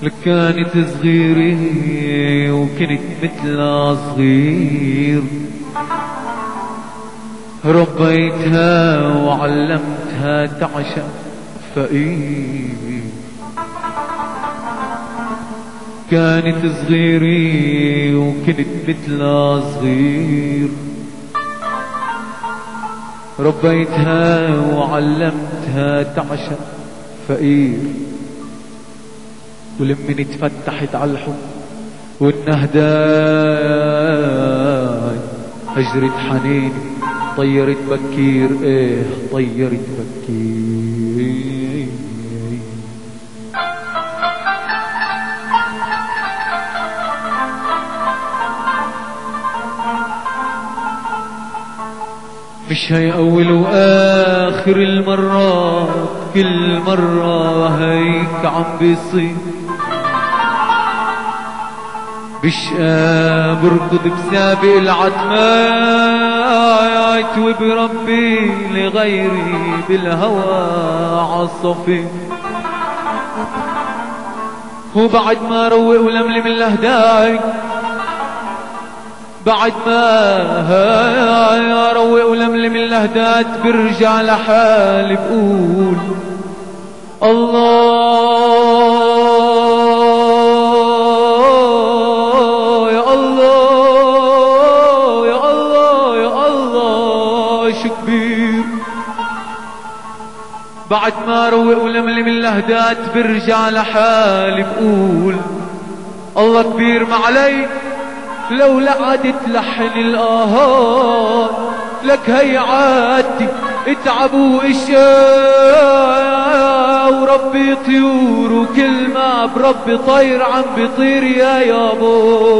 لك كانت صغيرة وكنت مثلها صغير، ربيتها وعلمتها تعشق فقير. كانت صغيرة وكنت مثلها صغير، ربيتها وعلمتها تعشق فقير. ولمن اتفتحت على الحب والنهداي هجرت حنين طيرت بكير، ايه طيرت بكير. مش هي اول واخر المرات، كل مرة هيك عم بيصير. بشقى بركض بسابق العتمات وبربي لغيري بالهوى عالصفي. وبعد ما روق ولملم الأهداي، بعد ما روق ولملم الأهدات برجع لحالي بقول الله يا الله يا الله يا الله شو كبير. بعد ما روق ولملم الأهدات برجع لحالي بقول الله كبير ما علي. لو لقعدت لحن الآهات لك هي عادتي اتعب واشياء وربي طيور وكل ما بربي طير عم بيطير يا يابو.